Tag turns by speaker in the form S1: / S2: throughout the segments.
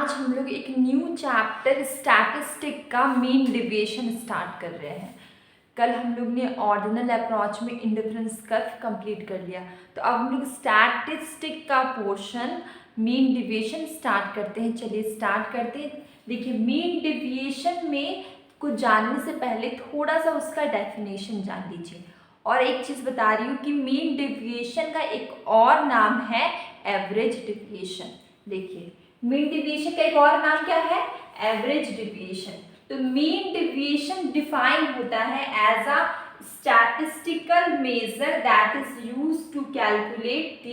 S1: आज हम लोग एक न्यू चैप्टर स्टैटिस्टिक का मीन डेविएशन स्टार्ट कर रहे हैं। कल हम लोग ने ऑर्डिनल अप्रोच में इंडिफरेंस कर्व कंप्लीट कर लिया, तो अब हम लोग स्टैटिस्टिक का पोर्शन मीन डेविएशन स्टार्ट करते हैं। चलिए स्टार्ट करते हैं। देखिए, मीन डेविएशन में को जानने से पहले थोड़ा सा उसका डेफिनेशन जान लीजिए। और एक चीज़ बता रही हूँ कि मीन डेविएशन का एक और नाम है एवरेज डेविएशन। देखिए, मीन डेविएशन का एक और नाम क्या है? Average deviation. तो मीन डेविएशन डिफाइन होता है as a statistical measure that is used to calculate the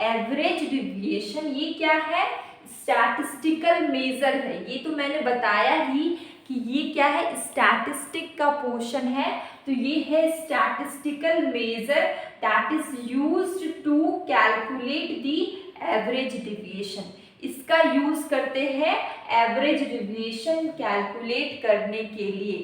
S1: average deviation. ये क्या है? स्टैटिस्टिकल मेजर है। ये तो मैंने बताया ही कि ये क्या है, स्टैटिस्टिक का पोर्शन है। तो ये है statistical measure that is used to calculate the average deviation. इसका यूज करते हैं एवरेज डेविएशन कैलकुलेट करने के लिए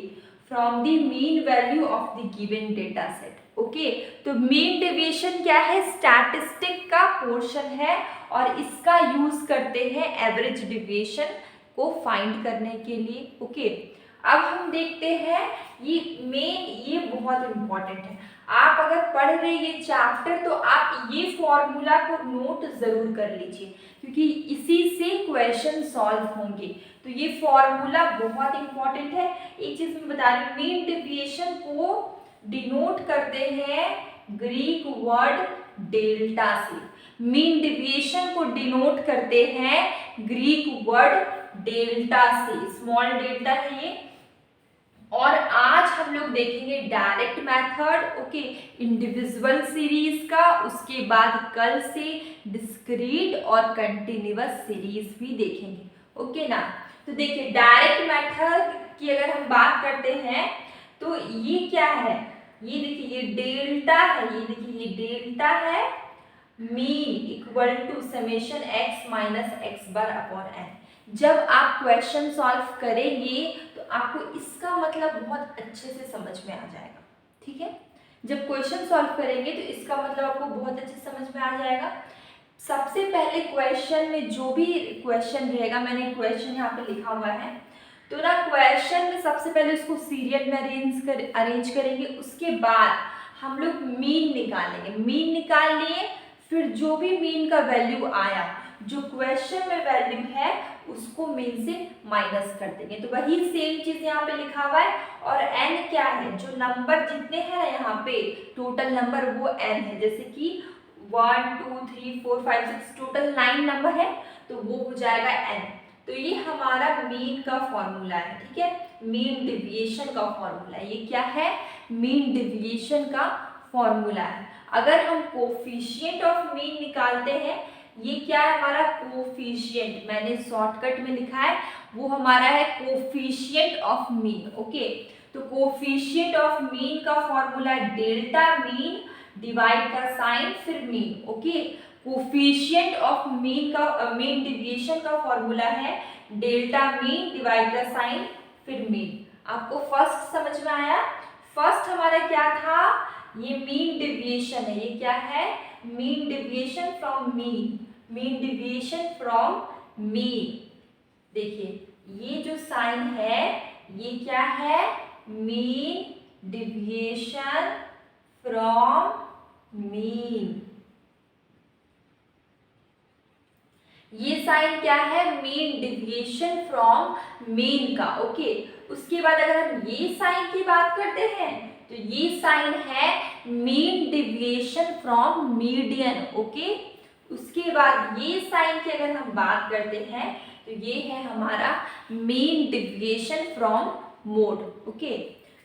S1: from the mean value of the given data set. Okay, तो मीन डेविएशन क्या है? स्टैटिस्टिक का पोर्शन है और इसका यूज करते हैं एवरेज डेविएशन को फाइंड करने के लिए। ओके, अब हम देखते हैं ये बहुत इंपॉर्टेंट है। आप अगर पढ़ रहे ये चैप्टर तो आप ये फॉर्मूला को नोट जरूर कर लीजिए, क्योंकि इसी से क्वेश्चन सॉल्व होंगे। तो ये फॉर्मूला बहुत इंपॉर्टेंट है। एक चीज मैं बता रही हूँ, मीन डेविएशन को डिनोट करते हैं ग्रीक वर्ड डेल्टा से। मीन डेविएशन को डिनोट करते हैं ग्रीक वर्ड डेल्टा से, स्मॉल डेल्टा है ये। और आज हम लोग देखेंगे direct method, okay, individual series का। उसके बाद कल से डिस्क्रीट और कंटिन्यूअस सीरीज भी देखेंगे। ओके ना? तो देखिए, डायरेक्ट मेथड की अगर हम बात करते हैं तो ये क्या है? ये देखिए, ये डेल्टा है। ये देखिए, ये डेल्टा है। Mean equal to summation x minus X bar upon n। जब आप क्वेश्चन सॉल्व करेंगे तो आपको इसका मतलब बहुत अच्छे से समझ में आ जाएगा। ठीक है, जब क्वेश्चन सॉल्व करेंगे तो इसका मतलब आपको बहुत अच्छे से समझ में आ जाएगा। सबसे पहले क्वेश्चन में जो भी क्वेश्चन रहेगा, मैंने क्वेश्चन यहाँ पे लिखा हुआ है, तो ना क्वेश्चन में सबसे पहले उसको सीरियल में अरेंज करेंगे। उसके बाद हम लोग मीन निकालेंगे। मीन निकाल लिए, फिर जो भी मीन का वैल्यू आया, जो क्वेश्चन में वैल्यू है उसको मीन से माइनस कर देंगे। तो वही सेम चीज यहाँ पे लिखा हुआ है। और n क्या है? जो नंबर जितने हैं यहाँ पे टोटल नंबर, वो n है। जैसे कि 1 2 3 4 5 6 टोटल 9 नंबर है, तो वो हो जाएगा n। तो ये हमारा मीन का फॉर्मूला है। ठीक है, मीन डेविएशन का फॉर्मूला। ये क्या है? मीन डेविएशन का फॉर्मूला है। अगर हम कोफिशिएंट ऑफ मीन निकालते हैं, ये क्या है हमारा? कोफिशिएंट, मैंने शॉर्टकट में लिखा है, वो हमारा है कोफिशिएंट ऑफ मीन। ओके, तो कोफिशिएंट ऑफ मीन का फॉर्मूला है डेल्टा मीन डिवाइड का साइन फिर mean. Okay, coefficient of mean का मीन डेविएशन का फॉर्मूला है डेल्टा मीन डिवाइड का साइन फिर मीन। आपको फर्स्ट समझ में आया? फर्स्ट हमारा क्या था? ये मीन डेविएशन है। ये क्या है? Mean deviation from mean. Mean deviation from mean. देखिए, ये जो साइन है ये क्या है? Mean deviation from mean. ये साइन क्या है? मीन डेविएशन फ्रॉम मीन का। ओके, उसके बाद अगर हम ये साइन की बात करते हैं तो ये साइन है mean deviation from median. Okay, उसके बाद ये साइन की अगर हम बात करते हैं तो ये है हमारा mean deviation from mode. Okay,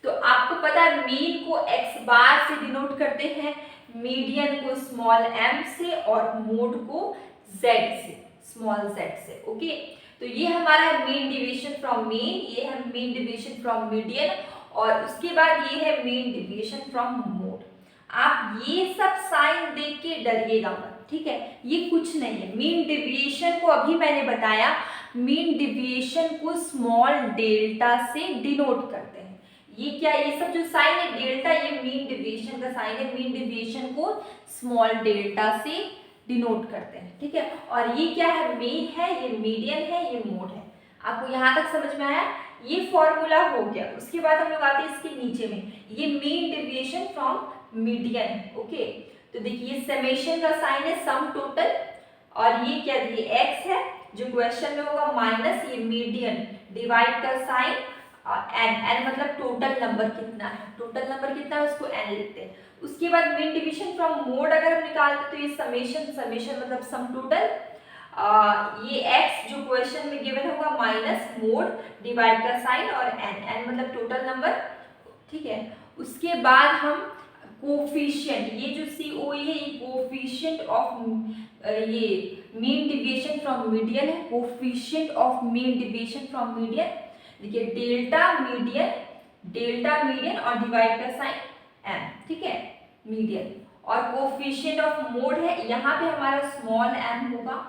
S1: तो आपको पता है मीन को x बार से डिनोट करते हैं, मीडियन को स्मॉल m से और मोड को z से, स्मॉल z से। ओके, तो ये हमारा है मीन डेविएशन फ्रॉम मीन, ये है मीन डेविएशन फ्रॉम मीडियन, और उसके बाद ये है मीन डेविएशन फ्रॉम मोड। आप ये सब साइन देख के डरिएगा मत, ठीक है? ये कुछ नहीं है। मीन डेविएशन को अभी मैंने बताया, मीन डेविएशन को स्मॉल डेल्टा से डिनोट करते हैं। ये क्या, ये सब जो साइन है डेल्टा, ये मीन डेविएशन का साइन है। मीन डेविएशन को स्मॉल डेल्टा से डिनोट करते हैं, ठीक है। और ये क्या है, मीन है, ये मीडियन है, ये मोड है। आपको यहाँ तक समझ में आया? ये फॉर्मूला हो गया। उसके बाद हम लोग आते हैं इसके नीचे में, ये mean deviation from median. Okay, तो देखिए समेशन का साइन है सम टोटल, और ये क्या दिए एक्स है जो क्वेश्चन में होगा, माइनस ये मीडियन, डिवाइड का साइन एन, एन मतलब टोटल नंबर कितना है, टोटल नंबर कितना है उसको एन लिखते हैं। उसके बाद मीन डिवीजन फ्रॉम मोड अगर हम निकालते तो ये समेशन, समेशन मतलब सम टोटल, ये x जो क्वेश्चन में गिवन होगा माइनस मोड, डिवाइड का साइन और n, n मतलब टोटल नंबर, ठीक है। उसके बाद हम कोफिशिएंट, ये जो COE है ये कोफिशिएंट ऑफ ये मीन डिविएशन फ्रॉम मीडियन है, coefficient of mean deviation from median. देखिए डेल्टा मीडियन, डेल्टा मीडियन और डिवाइड का साइन m, ठीक है, मीडियन। और कोफिशिएंट ऑफ मोड है, यहाँ पे हमारा स्मॉल m होगा,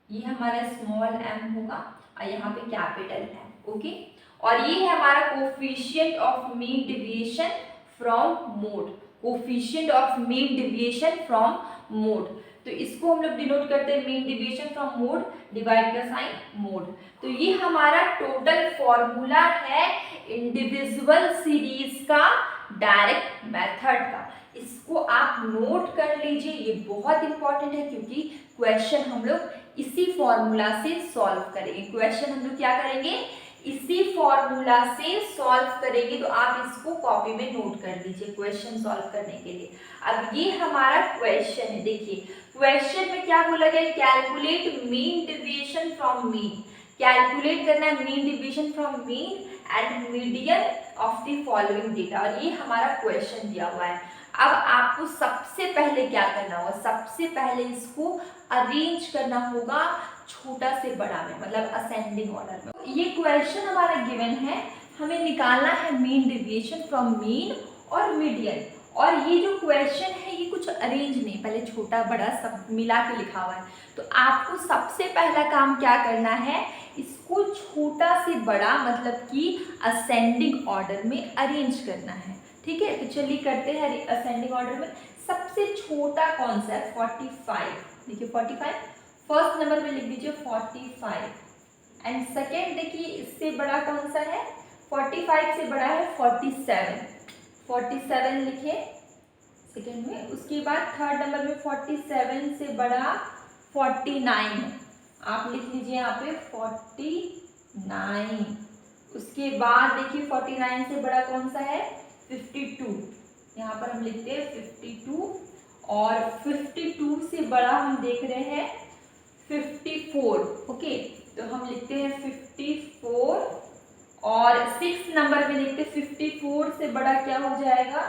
S1: ये हमारा स्मॉल m होगा और यहाँ पे कैपिटल M, ओके। और ये है हमारा coefficient of mean deviation from mode, coefficient of mean deviation from mode. तो इसको हम लोग डिनोट करते हैं mean deviation from mode, divide का साइन मोड। तो ये हमारा टोटल फॉर्मूला है इंडिविजुअल सीरीज का, डायरेक्ट मेथड का। इसको आप नोट कर लीजिए, ये बहुत इंपॉर्टेंट है क्योंकि क्वेश्चन हम लोग इसी फॉर्मूला से सॉल्व करेंगे। क्वेश्चन हम लोग क्या करेंगे, इसी फॉर्मूला से सॉल्व करेंगे। तो आप इसको कॉपी में नोट कर लीजिए क्वेश्चन सॉल्व करने के लिए। अब ये हमारा क्वेश्चन है, देखिए क्वेश्चन में क्या बोला गया, calculate mean deviation from mean, calculate करना है mean deviation from mean and median of the following data, और ये हमारा क्वेश्चन दिया हुआ है। अब आपको सबसे पहले क्या करना होगा, सबसे पहले इसको अरेंज करना होगा छोटा से बड़ा में, मतलब असेंडिंग ऑर्डर में। ये क्वेश्चन हमारा गिवन है, हमें निकालना है मीन डिविएशन फ्रॉम मीन और मीडियन। और ये जो क्वेश्चन है ये कुछ अरेंज नहीं, पहले छोटा बड़ा सब मिला के लिखा हुआ है। तो आपको सबसे पहला काम क्या करना है, इसको छोटा से बड़ा मतलब कि असेंडिंग ऑर्डर में अरेंज करना है, ठीक है। तो चलिए करते हैं असेंडिंग ऑर्डर में। सबसे छोटा कौन सा है, 45, देखिए 45 फर्स्ट नंबर पे लिख दीजिए 45, एंड सेकेंड देखिए इससे बड़ा कौन सा है, 45 से बड़ा है 47, 47 लिखिए सेकेंड में। उसके बाद थर्ड नंबर में 47 से बड़ा 49 है, आप लिख लीजिए यहाँ पे 49। उसके बाद देखिए 49 से बड़ा कौन सा है, 52, यहाँ पर हम लिखते हैं 52। और 52 से बड़ा हम देख रहे हैं 54, ओके, तो हम लिखते हैं 54। और 6 नंबर में लिखते हैं 54 से बड़ा क्या हो जाएगा,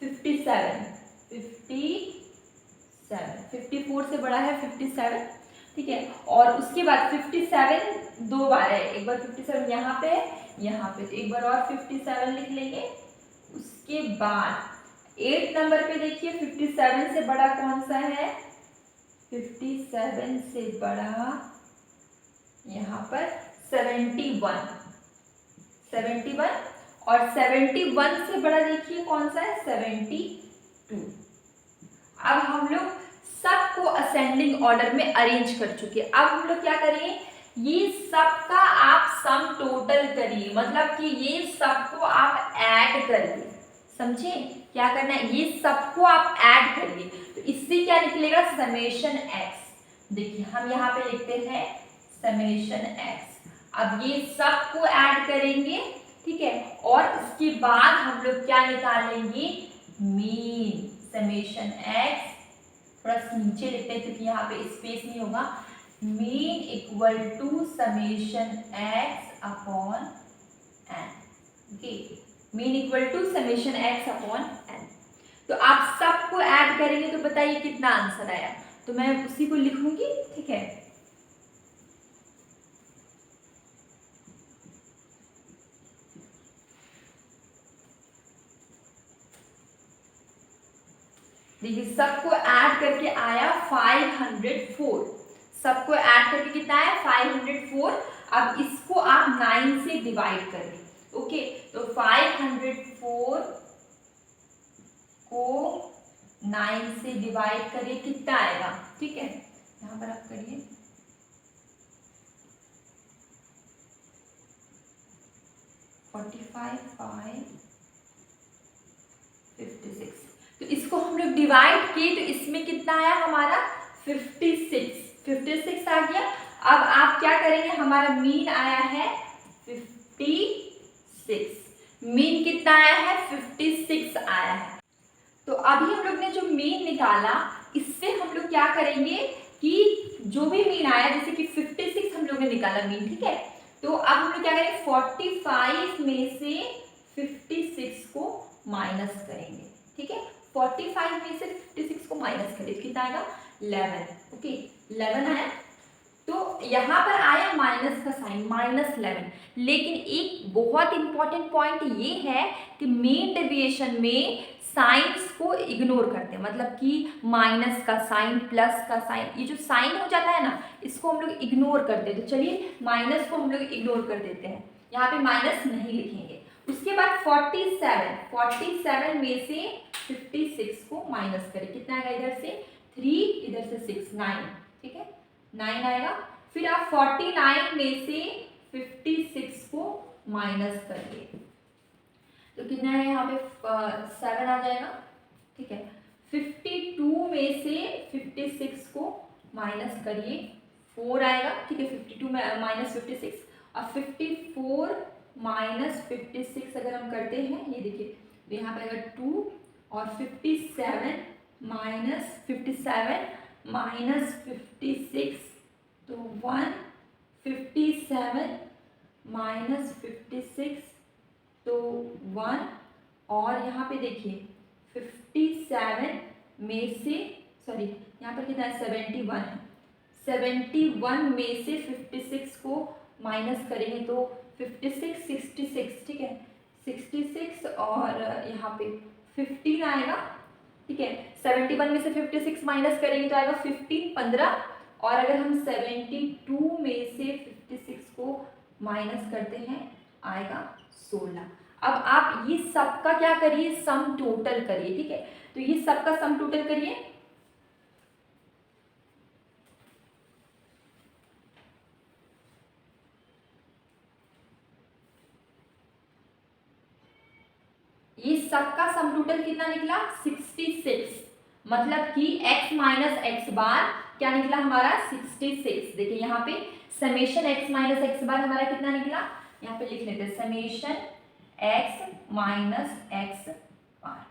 S1: 57, 54 से बड़ा है 57, ठीक है। और उसके बाद 57 दो बार है, एक बार 57 यहाँ पे, यहाँ पे, तो एक बार और 57 लिख लेंगे। उसके बाद 8 नंबर पे देखिए 57 से बड़ा कौन सा है, 57 से बड़ा यहाँ पर 71, 71। और 71 से बड़ा देखिए कौन सा है, 72। अब हम लोग सबको असेंडिंग ऑर्डर में अरेंज कर चुके हैं। अब हम लोग क्या करेंगे, ये सबका आप सम टोटल करिए, मतलब कि ये सबको आप ऐड करिए, समझे क्या करना है, ये सबको आप ऐड करिए। तो इससे क्या निकलेगा, समेशन एक्स। देखिए हम यहाँ पे लिखते हैं समेशन एक्स। अब ये सबको ऐड करेंगे, ठीक है। और इसके बाद हम लोग क्या निकालेंगे, मीन, समेशन एक्स, थोड़ा नीचे लिखते हैं क्योंकि यहाँ पे स्पेस नहीं होगा, mean equal to summation X upon N, okay, mean equal to summation X upon N. तो आप सबको ऐड करेंगे तो बताइए कितना आंसर आया, तो मैं उसी को लिखूंगी, ठीक है। देखिए सबको ऐड करके आया 504, सबको ऐड करके कितना आया 504। अब इसको आप 9 से डिवाइड करिए, ओके। तो 504 को 9 से डिवाइड करिए, कितना आएगा, ठीक है, यहाँ पर आप करिए 45/56। तो इसको हम लोग डिवाइड किए तो इसमें कितना आया हमारा 56 आ गया। अब आप क्या करेंगे, हमारा मीन आया है 56, मीन कितना आया है 56 आया है। तो अभी हम लोग ने जो मीन निकाला इससे हम लोग क्या करेंगे कि जो भी मीन आया, जैसे कि 56 हम लोग ने निकाला मीन, ठीक है, तो अब हम लोग क्या करेंगे 45 में से 56 को माइनस करेंगे, ठीक है, 45 में से 56 को माइनस करेंगे, कितना आएगा 11, ओके 11 आया। तो यहाँ पर आया माइनस का साइन, -11, लेकिन एक बहुत इंपॉर्टेंट पॉइंट ये है कि मीन डेविएशन में साइंस को इग्नोर करते हैं, मतलब कि माइनस का साइन, प्लस का साइन, ये जो साइन हो जाता है ना, इसको हम लोग इग्नोर करते हैं। तो चलिए माइनस को हम लोग इग्नोर कर देते हैं, यहाँ पे माइनस नहीं लिखेंगे। उसके बाद 47 में से 56 को माइनस करें, कितना आएगा, इधर से 3 इधर से 6, 9, ठीक है, 9 आएगा। फिर आप 49 में से 56 को माइनस करिए, तो कितना है यहाँ पे 7 आ जाएगा, ठीक है। 52 में से 56 को माइनस करिए, 4 आएगा, ठीक है, 52 में -56, और 54 माइनस 56 अगर हम करते हैं, ये देखिए, तो यहाँ पे अगर 2 और 57 माइनस 56 तो 1, 57 माइनस 56 तो 1, और यहाँ पे देखिए 57 में से, सॉरी यहाँ पर कितना है 71 है, 71 में से 56 को माइनस करेंगे तो 56, 66, ठीक है, 66 और यहाँ पे 15 आएगा, ठीक है, 71 में से 56 माइनस करेंगे तो आएगा 15, 15, और अगर हम 72 में से 56 को माइनस करते हैं आएगा 16। अब आप ये सबका क्या करिए, सम टोटल करिए, ठीक है, तो ये सबका सम टोटल करिए, ये सबका सम टोटल कितना निकला 66, मतलब कि x माइनस एक्स बार क्या निकला हमारा 66। देखिए यहाँ पे समेशन x माइनस एक्स बार हमारा कितना निकला, यहाँ पे लिख लेते हैं समेशन x माइनस एक्स बार,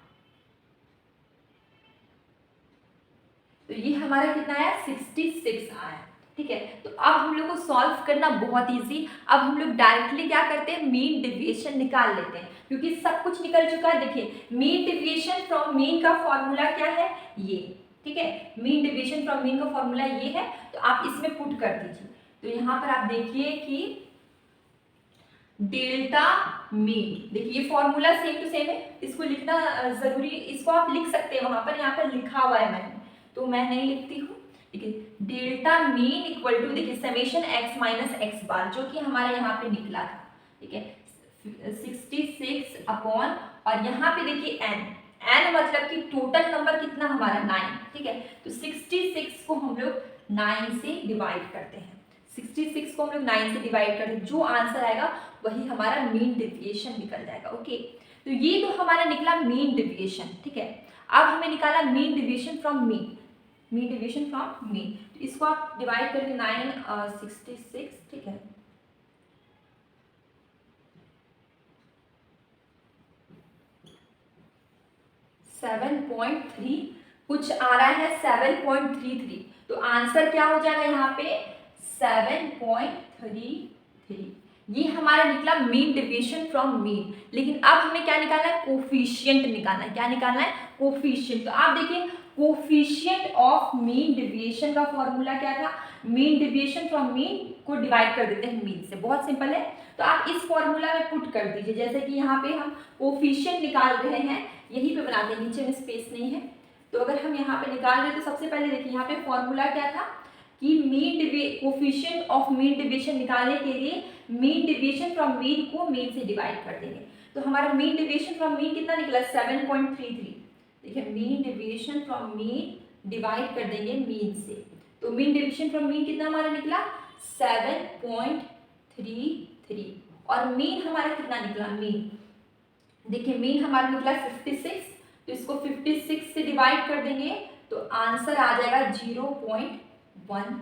S1: तो ये हमारा कितना आया 66 आया, ठीक है। तो अब हम लोग को सॉल्व करना बहुत इजी, अब हम लोग डायरेक्टली क्या करते हैं, मीन डेविएशन निकाल लेते हैं, क्योंकि सब कुछ निकल चुका है। देखिए मीन डेविएशन फ्रॉम मीन का फॉर्मूला क्या है, ये, ठीक है, मीन डेविएशन फ्रॉम मीन का फॉर्मूला ये है, तो आप इसमें पुट कर दीजिए। तो यहाँ पर आप देखिए कि डेल्टा मीन, देखिए ये फॉर्मूला सेम टू सेम है, इसको लिखना जरूरी, इसको आप लिख सकते हैं, वहां पर यहाँ पर लिखा हुआ है मैंने, तो मैं नहीं लिखती हूँ, ठीक है। डेल्टा मीन इक्वल टू, देखिए समेशन x माइनस एक्स बार जो कि हमारे यहाँ पे निकला था, ठीक है, 66 अपॉन, और यहाँ पे देखिए n मतलब कि टोटल नंबर कितना हमारा 9, ठीक है, तो 66 को हम लोग 9 से डिवाइड करते हैं, 66 को हम लोग 9 से डिवाइड करते हैं, जो आंसर आएगा वही हमारा मीन डेविएशन निकल जाएगा, ओके। तो ये तो हमारा निकला मीन डेविएशन, ठीक है। अब हमें निकाला mean deviation from mean, mean deviation from mean, तो इसको आप डिवाइड करके 9 66, ठीक है, .3 कुछ आ रहा है 7.33, तो आंसर क्या हो जाएगा यहाँ पे 7.33, ये हमारा निकला मीन डेविएशन फ्रॉम मीन। लेकिन अब हमें क्या निकालना है, कोफिशिएंट निकालना है, क्या निकालना है, कोफिशिएंट। तो आप देखिए कोफिशिएंट ऑफ मीन डेविएशन का फॉर्मूला क्या था, मीन डेविएशन फ्रॉम मीन को डिवाइड कर देते हैं मीन से, बहुत सिंपल है। तो आप इस फॉर्मूला में पुट कर दीजिए, जैसे कि यहाँ पे हम कोफिशिएंट निकाल रहे हैं, यहीं पे बनाते हैं, नीचे में स्पेस नहीं है, तो अगर हम यहाँ पे निकाल रहे हैं तो सबसे पहले देखिए यहाँ पे फॉर्मूला क्या था कि mean coefficient of mean deviation निकालने के लिए मीन डेविएशन फ्रॉम मीन को मीन से डिवाइड कर देंगे। तो हमारा मीन डेविएशन फ्रॉम मीन कितना निकला 7.33, देखिए mean deviation from mean divide कर देंगे मीन से, तो मीन डेविएशन फ्रॉम मीन कितना हमारा निकला 7.33 और मीन हमारा कितना निकला, मीन देखिए मीन हमारा निकला 56, तो इसको 56 से डिवाइड कर देंगे तो आंसर आ जाएगा 0.13।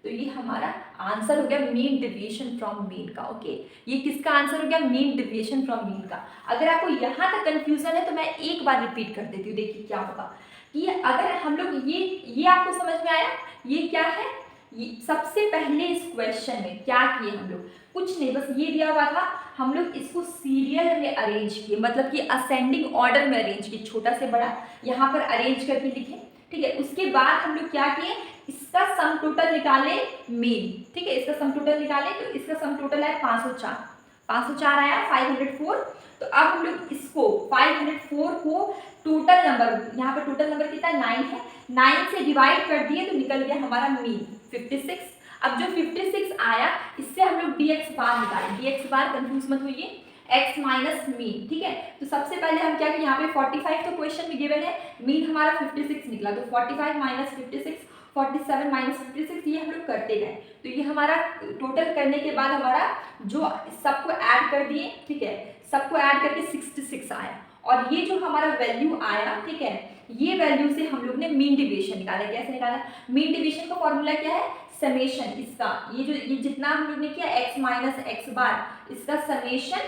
S1: तो ये हमारा आंसर हो गया मीन डेविएशन फ्रॉम मीन का। ओके, ये किसका आंसर हो गया, मीन डेविएशन फ्रॉम मीन का। अगर आपको यहाँ तक कंफ्यूजन है तो मैं एक बार रिपीट कर देती हूँ, देखिए क्या होगा कि अगर हम लोग ये आपको समझ में आया, ये क्या है, ये सबसे पहले इस क्वेश्चन में क्या किए हम लोग, कुछ नहीं, बस ये दिया हुआ था, हम लोग इसको सीरियल में अरेंज किए, मतलब कि असेंडिंग ऑर्डर में अरेंज किए, छोटा से बड़ा यहाँ पर अरेंज करके लिखे, ठीक है। उसके बाद हम लोग क्या किए, इसका सम टोटल निकाले मीन, ठीक है, इसका सम टोटल निकाले, तो इसका सम टोटल है 504 आया 504। तो अब हम लोग इसको 504 को टोटल नंबर, यहाँ पर टोटल नंबर कितना 9 है, 9 से डिवाइड कर दिए तो निकल गया हमारा मीन 56। अब जो 56 आया इससे हम लोग dx बार निकालें, dx बार कंफ्यूज मत होइए, x माइनस मीन, ठीक है। तो सबसे पहले हम क्या कि यहाँ पे 45 तो क्वेश्चन में गिवन है, मीन हमारा 56 निकला, तो 45 माइनस 56, 47 माइनस 56, ये हम लोग करते गए। तो ये हमारा टोटल करने के बाद हमारा जो सबको ऐड कर दिए, ठीक है, सबको ऐड करके 66 आया, और ये जो हमारा वैल्यू आया, ठीक है, ये वैल्यू से हम लोग ने मीन डिविएशन निकाला। कैसे निकाला, मीन डिविएशन का फॉर्मूला क्या है, समेशन, इसका ये जितना हम लोग ने किया x माइनस एक्स बार, इसका समेशन,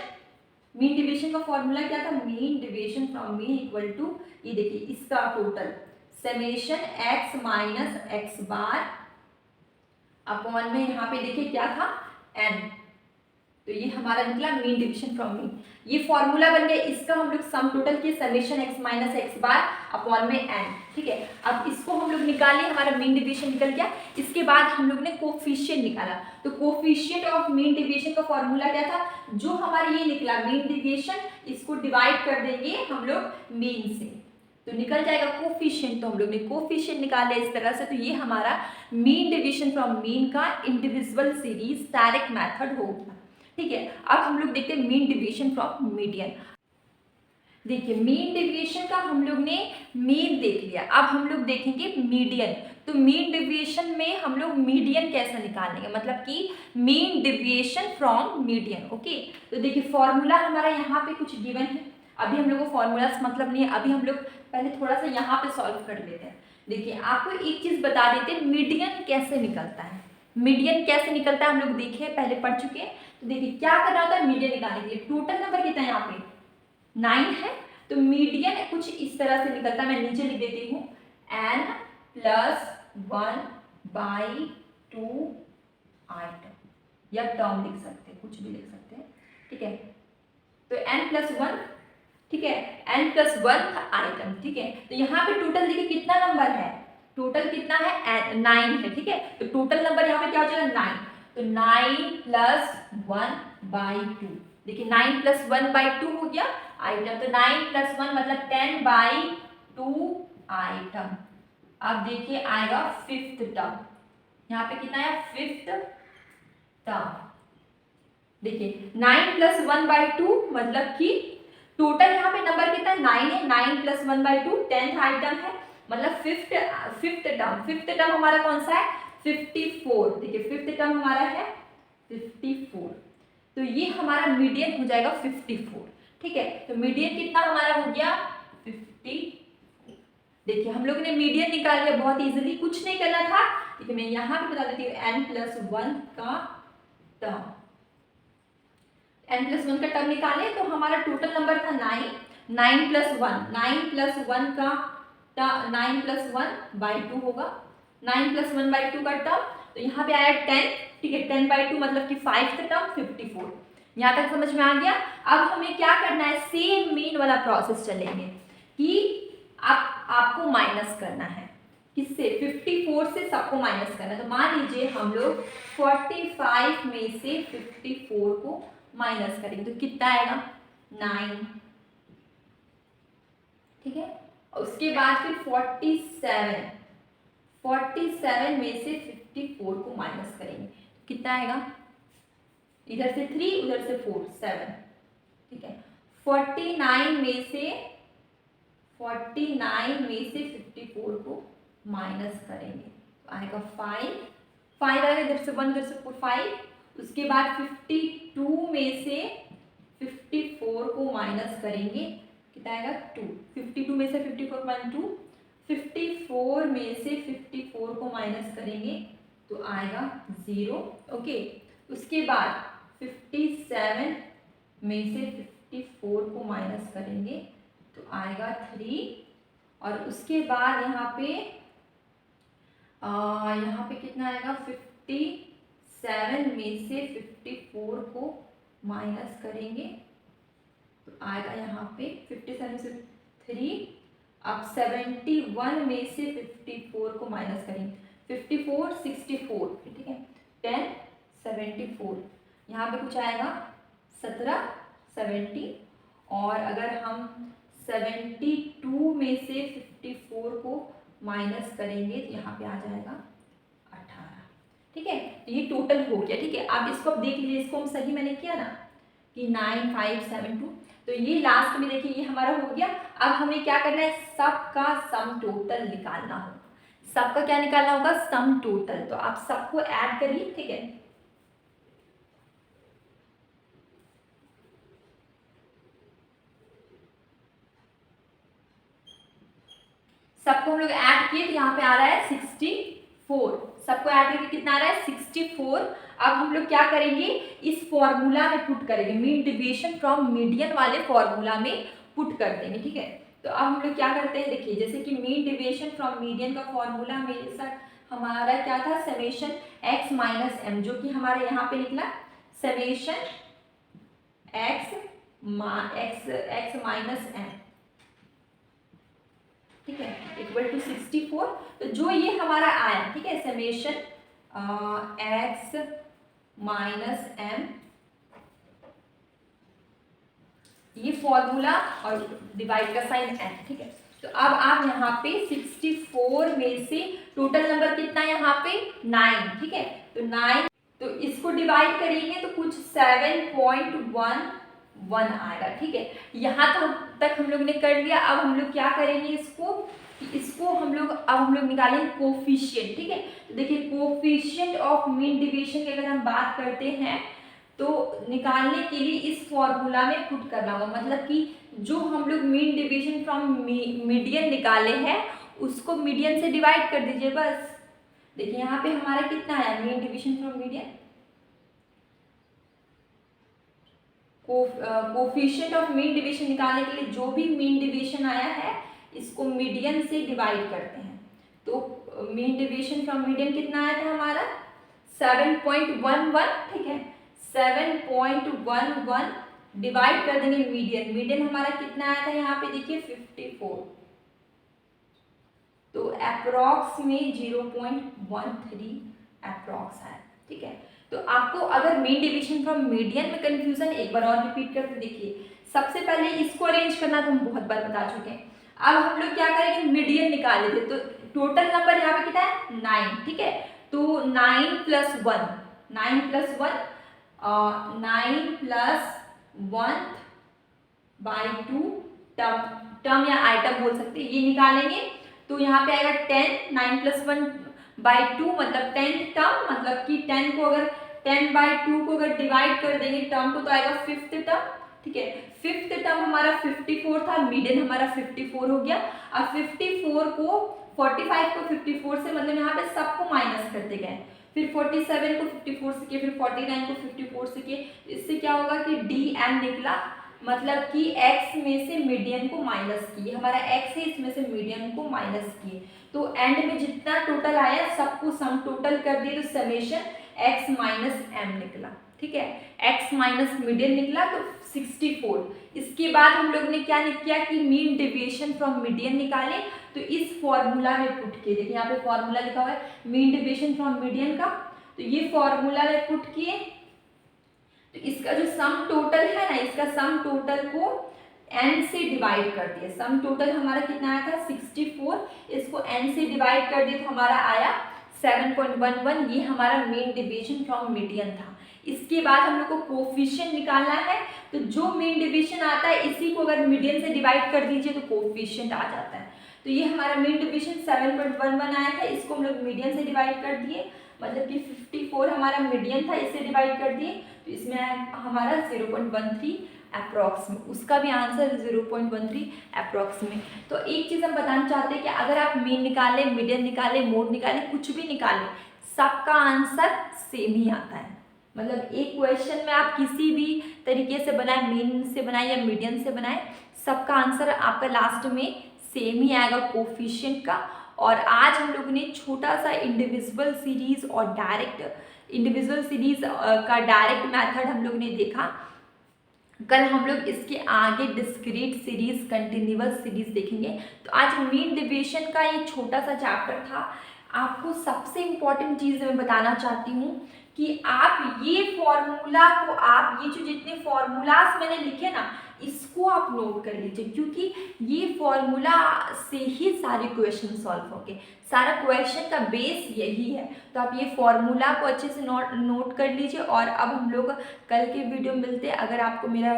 S1: मीन डिविएशन का फॉर्मूला क्या था, mean deviation from mean equal to, ये देखिए इसका total summation x minus X bar upon में यहाँ पे देखिए क्या था n, तो ये हमारा निकला मीन डिविएशन फ्रॉम मीन। ये फॉर्मूला बन गया, इसका हम लोग सम टोटल किए summation x minus X bar upon में n, ठीक है। अब इसको हम लोग निकाले, हमारा मीन डिविएशन निकल गया। इसके बाद हम लोग ने कोफिशिएंट निकाला, तो कोफिशिएंट ऑफ मीन डिविएशन का फॉर्मूला क्या था, जो हमारा ये निकला मीन डिविएशन, इसको डिवाइड कर देंगे हम लोग मीन से, तो निकल जाएगा कोफिशिएंट। तो हम लोग ने कोफिशिएंट निकाले इस तरह से, तो ये हमारा मीन डिविएशन फ्रॉम मीन का इंडिविजुअल सीरीज डायरेक्ट मेथड होगा, ठीक है। अब हम लोग देखते हैं मीन डिविएशन फ्रॉम मीडियन। देखिए मीन डिविएशन का हम लोग ने मीन देख लिया, अब हम लोग देखेंगे मीडियन। तो मीन डिविएशन में हम लोग मीडियन कैसे निकालेंगे, मतलब कि mean deviation from median. Okay, तो देखिए फॉर्मूला हमारा यहाँ पे कुछ गिवन है, अभी हम लोग को फॉर्मूला मतलब नहीं है, अभी हम लोग पहले थोड़ा सा यहाँ पे सॉल्व कर लेते हैं। देखिए आपको एक चीज बता देते हैं, मीडियन कैसे निकलता है, मीडियन कैसे निकलता है हम लोग देखे, पहले पढ़ चुके हैं। तो देखिए क्या करना होता है मीडियन निकालने के लिए, टोटल नंबर कितना है यहाँ पे 9 है, तो मीडियन कुछ इस तरह से निकलता है, मैं नीचे लिख देती हूँ n + 1/2 आइटम, या टर्म लिख सकते हैं, कुछ भी लिख सकते हैं, ठीक है। तो n + 1, ठीक है, n + 1 आइटम, ठीक है। तो यहाँ पे टोटल देखिए कितना नंबर है, टोटल कितना है 9 है, ठीक है। तो टोटल नंबर यहाँ पे क्या हो जाएगा 9, तो 9 + 1/2, देखिए 9 + 1/2 हो गया आइटम, तो 9 + 1 मतलब 10/2 आइटम। अब देखिए आएगा 5th टर्म, यहाँ पे कितना है 5th टर्म, देखिए 9 + 1/2 मतलब कि टोटल यहाँ पे नंबर कितना है 9 है, 9 + 1/2 10th आइटम है, मतलब 5th टर्म। 5th टर्म हमारा कौन सा है 54, देखिए 5th टर्म हमारा है 54, तो ये हमारा मीडियन हो जाएगा 54, ठीक है। तो मीडियन कितना हमारा हो गया 50। देखिए हम लोग ने मीडियन निकाल लिया बहुत इजीली, कुछ नहीं करना था, देखिए मैं यहाँ पे बता देती हूँ n + 1 का टर्म, n + 1 का टर्म निकाले तो हमारा टोटल नंबर था 9, 9 + 1 का 9 + 1/2 होगा, 9 + 1/2 का टर्म, तो यहाँ पे आया 10, ठीक है, 10/2 मतलब कि 5th टर्म 54। यहाँ तक समझ में आ गया। अब हमें क्या करना है, सेम मीन वाला प्रोसेस चलेंगे कि आपको माइनस करना है, किससे 54 से सबको माइनस करना है। तो मान लीजिए हम लोग 45 में से 54 को माइनस करेंगे तो कितना आएगा 9, ठीक है। उसके बाद फिर 47 में से 54 को माइनस करेंगे कितना आएगा, इधर से 3 उधर से 4 7, ठीक है। 49 में से 49 में से 54 को माइनस करेंगे तो आएगा 5, 5 आएगा इधर से 1, इधर से 5। उसके बाद 52 में से 54 को माइनस करेंगे, कितना आएगा 2। 52 में से 54 माइनस 2, 54 में से 54 को माइनस करेंगे तो आएगा 0। ओके, उसके बाद 57 में से 54 को माइनस करेंगे तो आएगा 3। और उसके बाद यहाँ पे कितना आएगा 57 में से 54 को माइनस करेंगे तो आएगा यहाँ पे 57 से 3। अब 71 में से 54 को माइनस करेंगे, 54 64, ठीक है, 10 74, यहाँ पे कुछ आएगा 17 70। और अगर हम 72 में से 54 को माइनस करेंगे तो यहाँ पे आ जाएगा 18, ठीक है। तो ये टोटल हो गया, ठीक है। अब इसको आप देख लीजिए, इसको हम सही मैंने किया ना कि 9 5 7 2, तो ये लास्ट में देखिए ये हमारा हो गया। अब हमें क्या करना है, सबका सम टोटल निकालना होगा। सबका क्या निकालना होगा, सम टोटल। तो आप सबको ऐड करिए, ठीक है। सबको हम लोग ऐड किए तो यहाँ पे आ रहा है 64। सबको ऐड करके कितना आ रहा है 64। अब हम लोग क्या करेंगे, इस फॉर्मूला में पुट करेंगे, मीन डिविएशन फ्रॉम मीडियन वाले फॉर्मूला में पुट कर देंगे, ठीक है। तो अब हम लोग क्या करते हैं, देखिए जैसे कि मीन डिविएशन फ्रॉम मीडियन का फॉर्मूला मेरे साथ हमारा क्या था, समेशन x माइनस एम, जो कि हमारे यहाँ पे निकला समेशन x माइनस एम, ठीक है, इक्वल टू 64। तो जो ये हमारा आया, ठीक है, समेशन x माइनस एम, ये फॉर्मूला और डिवाइड का साइन n, ठीक है। तो अब आप यहाँ पे 64 में से टोटल नंबर कितना है यहाँ पे 9, ठीक है। तो 9, तो इसको डिवाइड करेंगे तो कुछ 7.11 आएगा, ठीक है। यहाँ तक हम लोग ने कर लिया। अब हम लोग क्या करेंगे, इसको हम लोग निकालेंगे कोफिशिएंट, ठीक है। तो देखिए कोफिशिएंट ऑफ मीन डिवीजन की अगर हम बात करते हैं तो निकालने के लिए इस फॉर्मूला में पुट करना होगा, मतलब कि जो हम लोग मीन डिवीजन फ्रॉम मीडियन निकाले हैं उसको मीडियन से डिवाइड कर दीजिए बस। देखिए यहाँ पे हमारा कितना है mean division from median, coefficient of mean division निकालने के लिए जो भी मीन डिवीजन आया है इसको मीडियन से डिवाइड करते हैं। तो मीन डिवीजन फ्रॉम मीडियन कितना आया था हमारा 7.11, ठीक है। 7.11 डिवाइड कर देंगे मीडियन, मीडियन हमारा कितना आया था यहाँ पे देखिए 54, तो अप्रॉक्स में 0.13 अप्रॉक्स आया, ठीक है। तो आपको अगर मीन डिवीजन फ्रॉम मीडियन में कंफ्यूजन, एक बार और रिपीट करके देखिए। सबसे पहले इसको अरेंज करना तो हम बहुत बार बता चुके हैं। अब हम लोग क्या करेंगे, मीडियन निकाल लेते, तो टोटल नंबर यहाँ पे कितना है 9, ठीक है। तो 9 + 1, 9 + 1 9 + 1/2 टर्म या आइटम बोल सकते हैं, ये निकालेंगे। तो यहाँ पे आएगा 10, 9 + 1/2 मतलब 10th टर्म, मतलब कि 10 को अगर 10/2 को अगर डिवाइड कर देंगे टर्म को तो आएगा 5th टर्म, ठीक है। 5th टर्म हमारा 54 था, मीडियन हमारा 54 हो गया। अब 54 को 45 को 54 से मतलब यहाँ पे सबको माइनस करते गए, फिर 47 को 54 से किए, फिर 49 को 54 से किए। इससे क्या होगा कि DM निकला, मतलब कि x में से मीडियन को माइनस किए, हमारा x है इसमें से मीडियन को माइनस किए, तो एंड में जितना टोटल आया सबको सम टोटल कर दिए तो समेशन x माइनस एम निकला, ठीक है। x माइनस मीडियन निकला तो 64। इसके बाद हम लोग ने क्या किया कि मीन डेविएशन फ्रॉम मीडियन निकाले, तो इस फॉर्मूला में पुट किए। देखिए यहाँ पे फॉर्मूला लिखा हुआ है मीन डेविएशन फ्रॉम मीडियन का, तो ये फॉर्मूला में पुट किए। तो इसका जो सम टोटल है ना, इसका सम टोटल को n से डिवाइड कर दिए। सम टोटल हमारा कितना आया था 64, इसको n से डिवाइड कर दिए तो हमारा आया 7.11 ये हमारा मीन डेविएशन फ्रॉम मीडियन था। इसके बाद हम लोग को कोफिशिएंट निकालना है, तो जो मीन डेविएशन आता है इसी को अगर मीडियन से डिवाइड कर दीजिए तो कोफिशिएंट आ जाता है। तो ये हमारा मीन डेविएशन 7.11 आया था, इसको हम लोग मीडियन से डिवाइड कर दिए, मतलब कि 54 हमारा मीडियन था, इससे डिवाइड कर दिए तो इसमें हमारा 0.13 अप्रॉक्स में, उसका भी आंसर 0.13 अप्रॉक्स में। तो एक चीज़ हम बताना चाहते हैं कि अगर आप मीन निकालें, मीडियन निकालें, मोड निकालें, कुछ भी निकालें, सबका आंसर सेम ही आता है। मतलब एक क्वेश्चन में आप किसी भी तरीके से बनाए, मीन से बनाए या मीडियन से बनाए, सबका आंसर आपका लास्ट में सेम ही आएगा कोफिशिएंट का। और आज हम लोगों ने छोटा सा इंडिविजुअल सीरीज और डायरेक्ट इंडिविजुअल सीरीज का डायरेक्ट मेथड हम लोग ने देखा। कल हम लोग इसके आगे डिस्क्रीट सीरीज, कंटिन्यूअस सीरीज देखेंगे। तो आज मीन डेविएशन का ये छोटा सा चैप्टर था। आपको सबसे इम्पॉर्टेंट चीज़ मैं बताना चाहती हूँ कि आप ये फॉर्मूला को, आप ये जो जितने फॉर्मूलाज मैंने लिखे ना, इसको आप नोट कर लीजिए, क्योंकि ये फॉर्मूला से ही सारे क्वेश्चन सॉल्व होंगे। सारा क्वेश्चन का बेस यही है। तो आप ये फॉर्मूला को अच्छे से नोट कर लीजिए। और अब हम लोग कल के वीडियो मिलते हैं। अगर आपको मेरा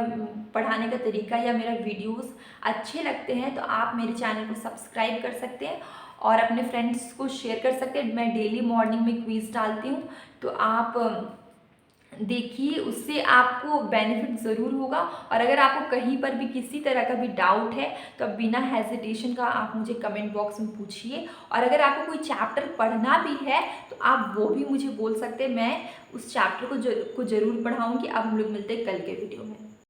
S1: पढ़ाने का तरीका या मेरा वीडियोस अच्छे लगते हैं तो आप मेरे चैनल को सब्सक्राइब कर सकते हैं और अपने फ्रेंड्स को शेयर कर सकते हैं। मैं डेली मॉर्निंग में क्विज डालती हूँ, तो आप देखिए, उससे आपको बेनिफिट ज़रूर होगा। और अगर आपको कहीं पर भी किसी तरह का भी डाउट है तो आप बिना हेजिटेशन का आप मुझे कमेंट बॉक्स में पूछिए। और अगर आपको कोई चैप्टर पढ़ना भी है तो आप वो भी मुझे बोल सकते हैं, मैं उस चैप्टर को जरूर पढ़ाऊँगी। अब हम लोग मिलते हैं कल के वीडियो में।